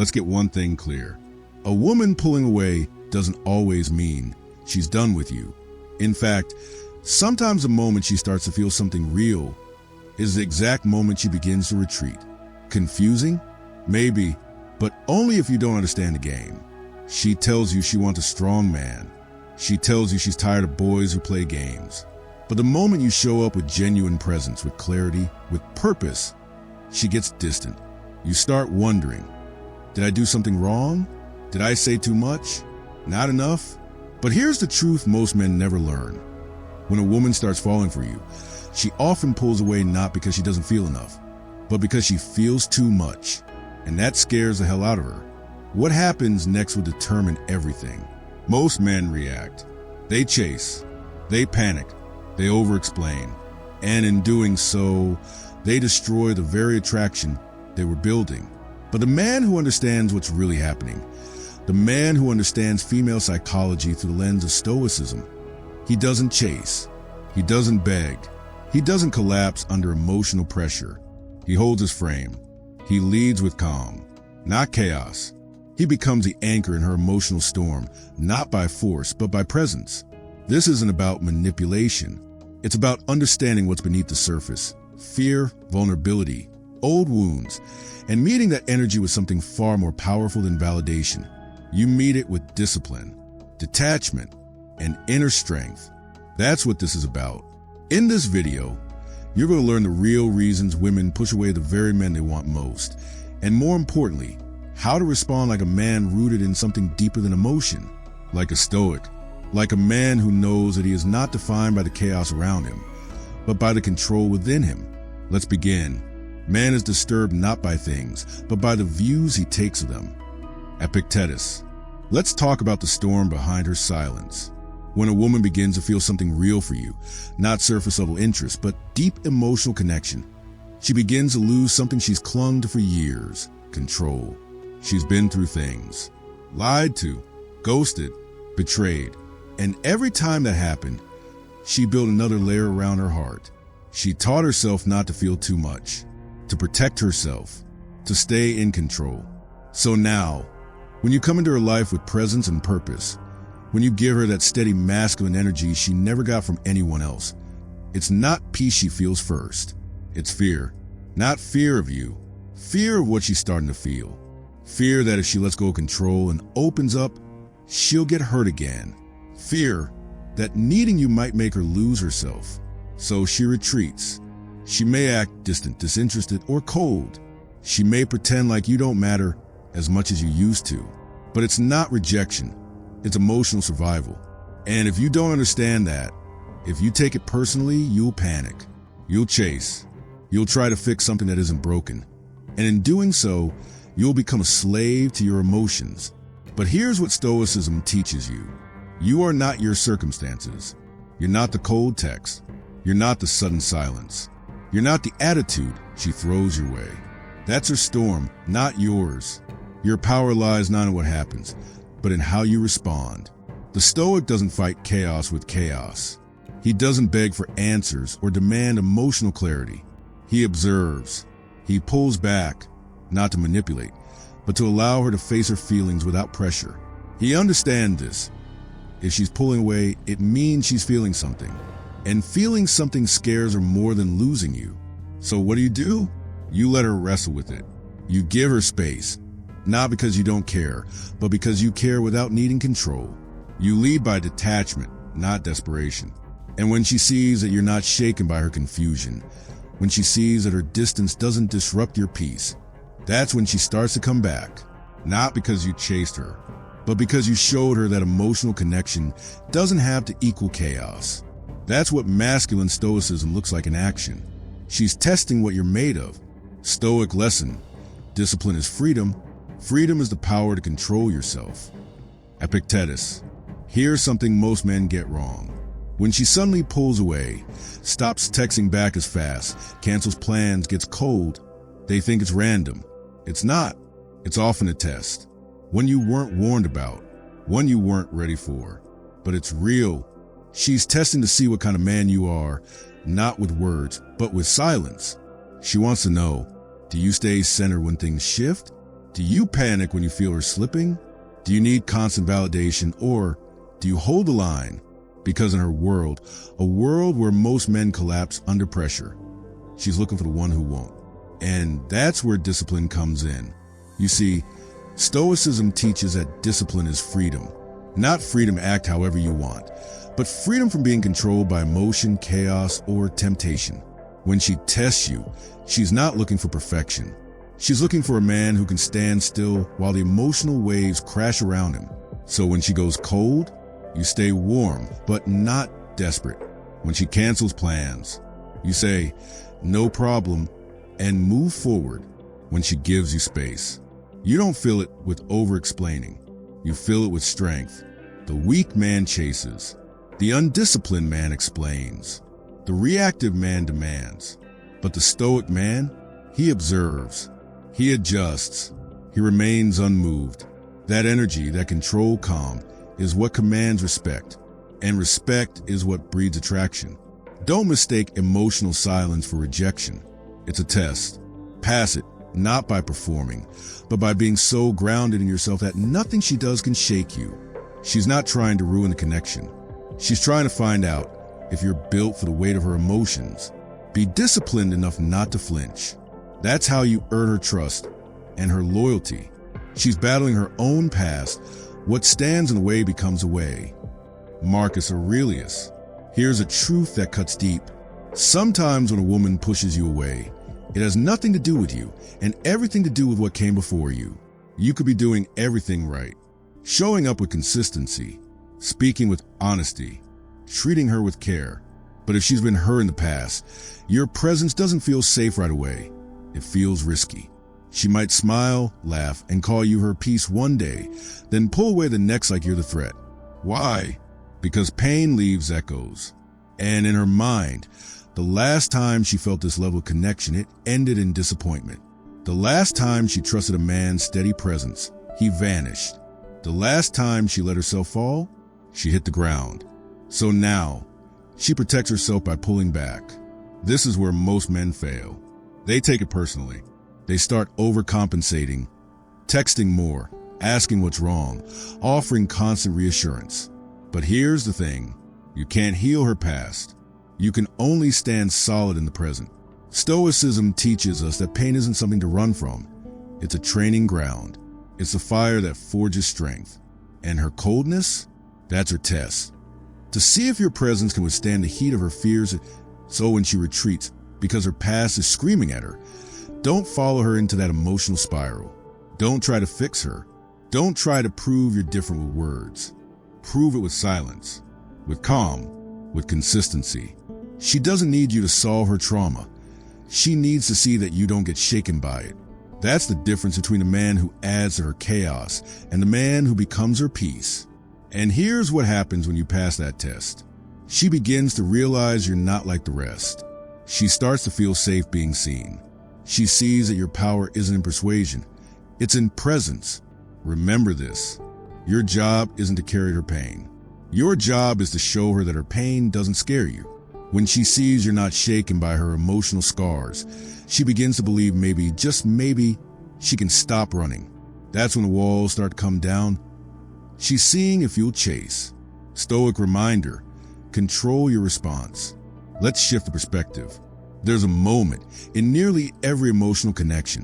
Let's get one thing clear. A woman pulling away doesn't always mean she's done with you. In fact, sometimes the moment she starts to feel something real is the exact moment she begins to retreat. Confusing? Maybe, but only if you don't understand the game. She tells you she wants a strong man. She tells you she's tired of boys who play games. But the moment you show up with genuine presence, with clarity, with purpose, she gets distant. You start wondering, did I do something wrong? Did I say too much? Not enough? But here's the truth most men never learn. When a woman starts falling for you, she often pulls away not because she doesn't feel enough, but because she feels too much. And that scares the hell out of her. What happens next will determine everything. Most men react. They chase. They panic. They over-explain. And in doing so, they destroy the very attraction they were building. But the man who understands what's really happening, the man who understands female psychology through the lens of Stoicism, he doesn't chase. He doesn't beg. He doesn't collapse under emotional pressure. He holds his frame. He leads with calm, not chaos. He becomes the anchor in her emotional storm, not by force, but by presence. This isn't about manipulation. It's about understanding what's beneath the surface. Fear, vulnerability, old wounds, and meeting that energy with something far more powerful than validation. You meet it with discipline, detachment, and inner strength. That's what this is about. In this video, you're going to learn the real reasons women push away the very men they want most, and more importantly, how to respond like a man rooted in something deeper than emotion, like a Stoic, like a man who knows that he is not defined by the chaos around him, but by the control within him. Let's begin. Man is disturbed not by things, but by the views he takes of them. Epictetus. Let's talk about the storm behind her silence. When a woman begins to feel something real for you, not surface-level interest, but deep emotional connection, she begins to lose something she's clung to for years: control. She's been through things, lied to, ghosted, betrayed, and every time that happened, she built another layer around her heart. She taught herself not to feel too much, to protect herself, to stay in control. So now, when you come into her life with presence and purpose, when you give her that steady masculine energy she never got from anyone else, it's not peace she feels first. It's fear. Not fear of you. Fear of what she's starting to feel. Fear that if she lets go of control and opens up, she'll get hurt again. Fear that needing you might make her lose herself. So she retreats. She may act distant, disinterested, or cold. She may pretend like you don't matter as much as you used to. But it's not rejection. It's emotional survival. And if you don't understand that, if you take it personally, you'll panic. You'll chase. You'll try to fix something that isn't broken. And in doing so, you'll become a slave to your emotions. But here's what Stoicism teaches you. You are not your circumstances. You're not the cold text. You're not the sudden silence. You're not the attitude she throws your way. That's her storm, not yours. Your power lies not in what happens, but in how you respond. The Stoic doesn't fight chaos with chaos. He doesn't beg for answers or demand emotional clarity. He observes. He pulls back, not to manipulate, but to allow her to face her feelings without pressure. He understands this. If she's pulling away, it means she's feeling something. And feeling something scares her more than losing you. So what do? You let her wrestle with it. You give her space, not because you don't care, but because you care without needing control. You lead by detachment, not desperation. And when she sees that you're not shaken by her confusion, when she sees that her distance doesn't disrupt your peace, that's when she starts to come back. Not because you chased her, but because you showed her that emotional connection doesn't have to equal chaos. That's what masculine stoicism looks like in action. She's testing what you're made of. Stoic lesson: discipline is freedom. Freedom is the power to control yourself. Epictetus. Here's something most men get wrong. When she suddenly pulls away, stops texting back as fast, cancels plans, gets cold, they think it's random. It's not. It's often a test. One you weren't warned about. One you weren't ready for. But it's real. She's testing to see what kind of man you are, not with words, but with silence. She wants to know, do you stay centered when things shift? Do you panic when you feel her slipping? Do you need constant validation, or do you hold the line? Because in her world, a world where most men collapse under pressure, she's looking for the one who won't. And that's where discipline comes in. You see, Stoicism teaches that discipline is freedom. Not freedom to act however you want, but freedom from being controlled by emotion, chaos, or temptation. When she tests you, she's not looking for perfection. She's looking for a man who can stand still while the emotional waves crash around him. So when she goes cold, you stay warm, but not desperate. When she cancels plans, you say, no problem, and move forward. When she gives you space, you don't fill it with over-explaining. You fill it with strength. The weak man chases. The undisciplined man explains. The reactive man demands. But the stoic man, he observes. He adjusts. He remains unmoved. That energy, that control calm, is what commands respect. And respect is what breeds attraction. Don't mistake emotional silence for rejection. It's a test. Pass it, not by performing, but by being so grounded in yourself that nothing she does can shake you. She's not trying to ruin the connection. She's trying to find out if you're built for the weight of her emotions. Be disciplined enough not to flinch. That's how you earn her trust and her loyalty. She's battling her own past. What stands in the way becomes a way. Marcus Aurelius. Here's a truth that cuts deep. Sometimes when a woman pushes you away, it has nothing to do with you and everything to do with what came before you. You could be doing everything right, showing up with consistency, speaking with honesty, treating her with care. But if she's been hurt in the past, your presence doesn't feel safe right away. It feels risky. She might smile, laugh, and call you her piece one day, then pull away the next like you're the threat. Why? Because pain leaves echoes. And in her mind, the last time she felt this level of connection, it ended in disappointment. The last time she trusted a man's steady presence, he vanished. The last time she let herself fall, she hit the ground. So now, she protects herself by pulling back. This is where most men fail. They take it personally. They start overcompensating, texting more, asking what's wrong, offering constant reassurance. But here's the thing. You can't heal her past. You can only stand solid in the present. Stoicism teaches us that pain isn't something to run from. It's a training ground. It's a fire that forges strength. And her coldness? That's her test. To see if your presence can withstand the heat of her fears. So when she retreats, because her past is screaming at her, don't follow her into that emotional spiral. Don't try to fix her. Don't try to prove you're different with words. Prove it with silence, with calm, with consistency. She doesn't need you to solve her trauma. She needs to see that you don't get shaken by it. That's the difference between a man who adds to her chaos and the man who becomes her peace. And here's what happens when you pass that test. She begins to realize you're not like the rest. She starts to feel safe being seen. She sees that your power isn't in persuasion. It's in presence. Remember this. Your job isn't to carry her pain. Your job is to show her that her pain doesn't scare you. When she sees you're not shaken by her emotional scars, she begins to believe maybe, just maybe, she can stop running. That's when the walls start to come down. She's seeing if you'll chase. Stoic reminder, control your response. Let's shift the perspective. There's a moment in nearly every emotional connection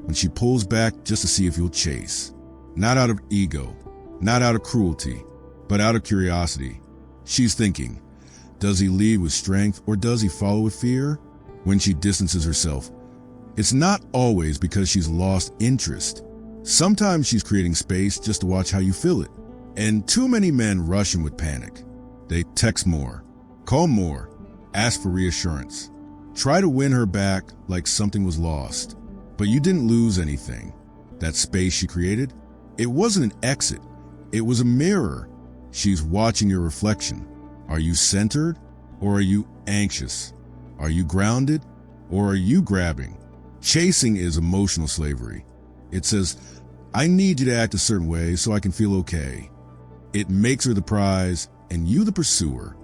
when she pulls back just to see if you'll chase. Not out of ego, not out of cruelty, but out of curiosity. She's thinking, does he lead with strength or does he follow with fear? When she distances herself, it's not always because she's lost interest. Sometimes she's creating space just to watch how you feel it. And too many men rush in with panic. They text more, call more, ask for reassurance. Try to win her back like something was lost. But you didn't lose anything. That space she created, it wasn't an exit. It was a mirror. She's watching your reflection. Are you centered or are you anxious? Are you grounded or are you grabbing? Chasing is emotional slavery. It says, I need you to act a certain way so I can feel okay. It makes her the prize and you the pursuer.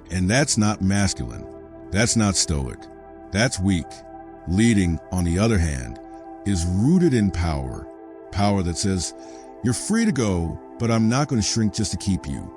And that's not masculine. That's not stoic. That's weak. Leading, on the other hand, is rooted in power. Power that says, you're free to go, but I'm not going to shrink just to keep you.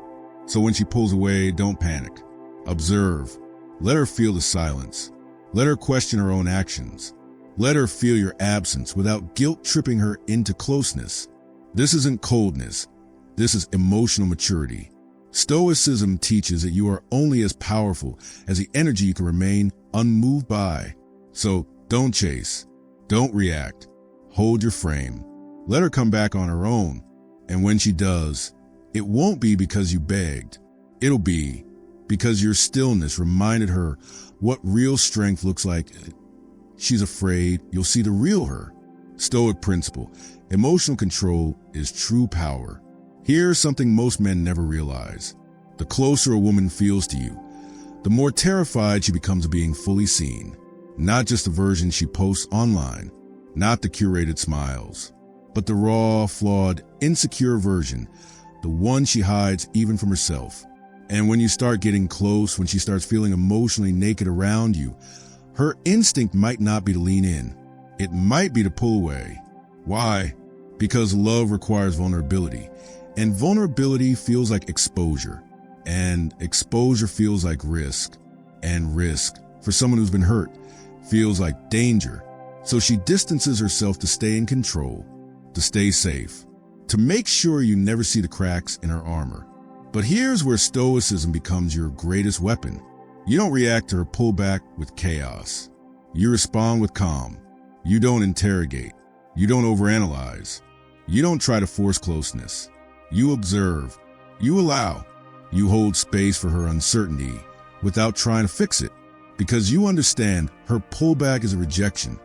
So when she pulls away, don't panic. Observe. Let her feel the silence. Let her question her own actions. Let her feel your absence without guilt tripping her into closeness. This isn't coldness. This is emotional maturity. Stoicism teaches that you are only as powerful as the energy you can remain unmoved by. So don't chase. Don't react. Hold your frame. Let her come back on her own. And when she does, it won't be because you begged. It'll be because your stillness reminded her what real strength looks like. She's afraid you'll see the real her. Stoic principle. Emotional control is true power. Here's something most men never realize. The closer a woman feels to you, the more terrified she becomes of being fully seen. Not just the version she posts online, not the curated smiles, but the raw, flawed, insecure version, the one she hides even from herself. And when you start getting close, when she starts feeling emotionally naked around you, her instinct might not be to lean in. It might be to pull away. Why? Because love requires vulnerability. And vulnerability feels like exposure. And exposure feels like risk. And risk, for someone who's been hurt, feels like danger. So she distances herself to stay in control, to stay safe, to make sure you never see the cracks in her armor. But here's where stoicism becomes your greatest weapon. You don't react to her pullback with chaos. You respond with calm. You don't interrogate. You don't overanalyze. You don't try to force closeness. You observe. You allow. You hold space for her uncertainty without trying to fix it, because you understand her pullback is a rejection.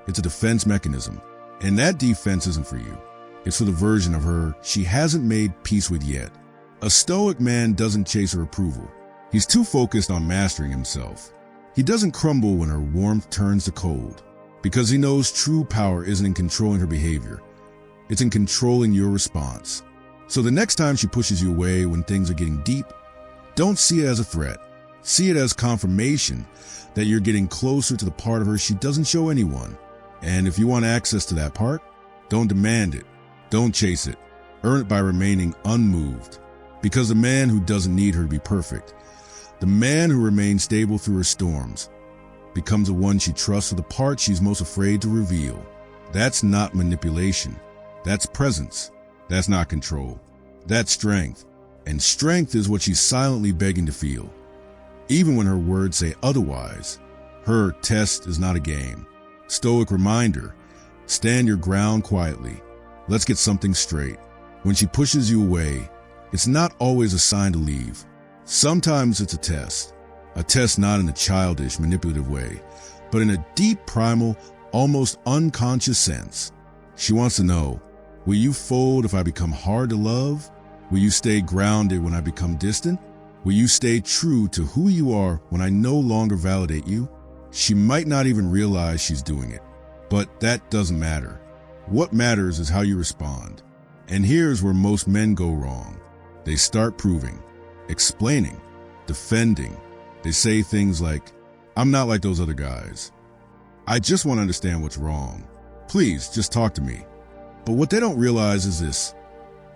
It's a defense mechanism. And that defense isn't for you. It's for the version of her she hasn't made peace with yet. A stoic man doesn't chase her approval. He's too focused on mastering himself. He doesn't crumble when her warmth turns to cold, because he knows true power isn't in controlling her behavior. It's in controlling your response. So the next time she pushes you away when things are getting deep, don't see it as a threat. See it as confirmation that you're getting closer to the part of her she doesn't show anyone. And if you want access to that part, don't demand it. Don't chase it. Earn it by remaining unmoved. Because the man who doesn't need her to be perfect, the man who remains stable through her storms, becomes the one she trusts with the part she's most afraid to reveal. That's not manipulation. That's presence. That's not control. That's strength. And strength is what she's silently begging to feel. Even when her words say otherwise, her test is not a game. Stoic reminder, stand your ground quietly. Let's get something straight. When she pushes you away, it's not always a sign to leave. Sometimes it's a test not in a childish, manipulative way, but in a deep, primal, almost unconscious sense. She wants to know, will you fold if I become hard to love? Will you stay grounded when I become distant? Will you stay true to who you are when I no longer validate you? She might not even realize she's doing it, but that doesn't matter. What matters is how you respond. And here's where most men go wrong. They start proving, explaining, defending. They say things like, I'm not like those other guys. I just want to understand what's wrong. Please, just talk to me. But what they don't realize is this.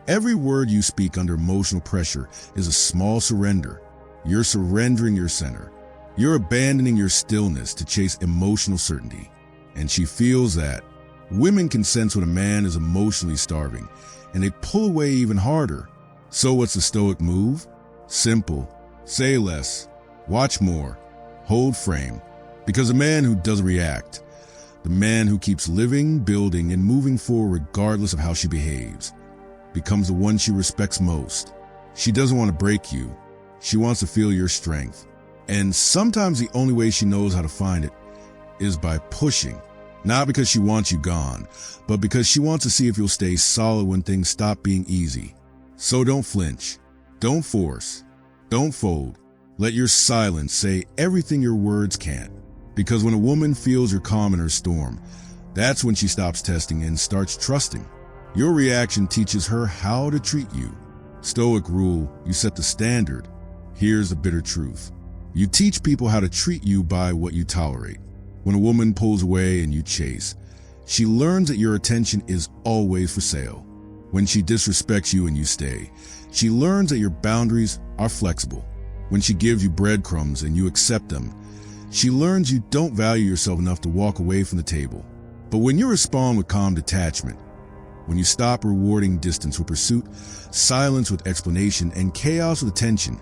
Every word you speak under emotional pressure is a small surrender. You're surrendering your center. You're abandoning your stillness to chase emotional certainty. And she feels that. Women can sense when a man is emotionally starving, and they pull away even harder. So what's the stoic move? Simple. Say less. Watch more. Hold frame. Because a man who doesn't react, the man who keeps living, building, and moving forward regardless of how she behaves, becomes the one she respects most. She doesn't want to break you. She wants to feel your strength. And sometimes the only way she knows how to find it is by pushing. Not because she wants you gone, but because she wants to see if you'll stay solid when things stop being easy. So don't flinch. Don't force. Don't fold. Let your silence say everything your words can't. Because when a woman feels your calm in her storm, that's when she stops testing and starts trusting. Your reaction teaches her how to treat you. Stoic rule, you set the standard. Here's the bitter truth. You teach people how to treat you by what you tolerate. When a woman pulls away and you chase, She learns that your attention is always for sale. When she disrespects you and you stay, she learns that your boundaries are flexible. When she gives you breadcrumbs and you accept them, she learns you don't value yourself enough to walk away from the table. But when you respond with calm detachment, when you stop rewarding distance with pursuit, silence with explanation, and chaos with attention,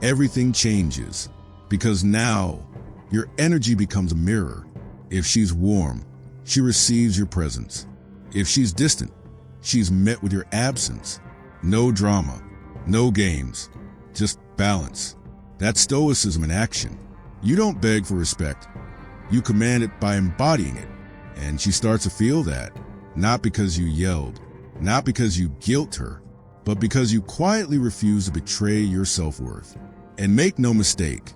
everything changes. Because now, your energy becomes a mirror. If she's warm, she receives your presence. If she's distant, she's met with your absence. No drama, no games, just balance. That's Stoicism in action. You don't beg for respect. You command it by embodying it. And she starts to feel that, not because you yelled, not because you guilt her, but because you quietly refuse to betray your self-worth. And make no mistake,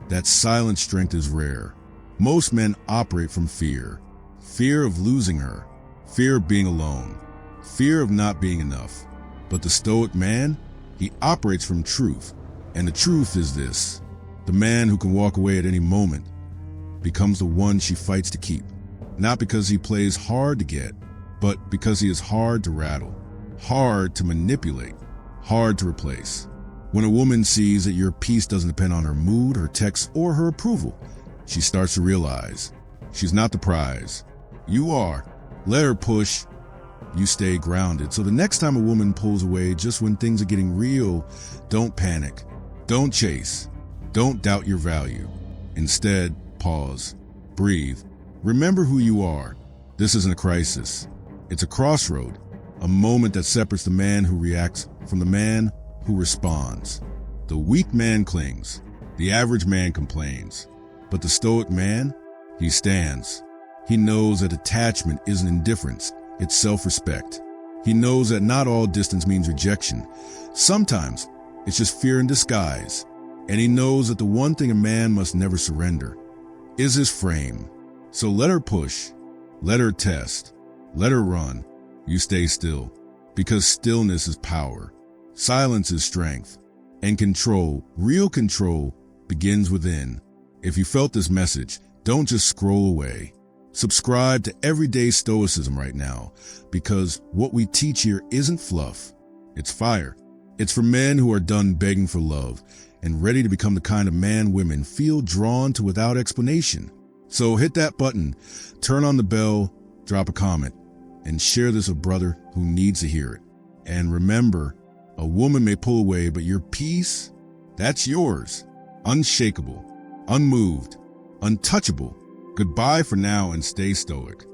that silent strength is rare. Most men operate from fear. Fear of losing her, fear of being alone, fear of not being enough. But the Stoic man, he operates from truth. And the truth is this: the man who can walk away at any moment becomes the one she fights to keep. Not because he plays hard to get, but because he is hard to rattle, hard to manipulate, hard to replace. When a woman sees that your peace doesn't depend on her mood, her text, or her approval, she starts to realize she's not the prize. You are. Let her push. You stay grounded. So the next time a woman pulls away just when things are getting real, don't panic. Don't chase. Don't doubt your value. Instead, pause. Breathe. Remember who you are. This isn't a crisis. It's a crossroad, a moment that separates the man who reacts from the man who responds. The weak man clings. The average man complains. But the Stoic man, he stands. He knows that attachment isn't indifference, it's self-respect. He knows that not all distance means rejection. Sometimes it's just fear in disguise. And he knows that the one thing a man must never surrender is his frame. So let her push, let her test, let her run. You stay still, because stillness is power. Silence is strength. And control, real control, begins within. If you felt this message, don't just scroll away. Subscribe to Everyday Stoicism right now, because what we teach here isn't fluff. It's fire. It's for men who are done begging for love and ready to become the kind of man women feel drawn to without explanation. So hit that button, turn on the bell, drop a comment, and share this with a brother who needs to hear it. And remember, a woman may pull away, but your peace, that's yours. Unshakable, unmoved, untouchable. Goodbye for now and stay stoic.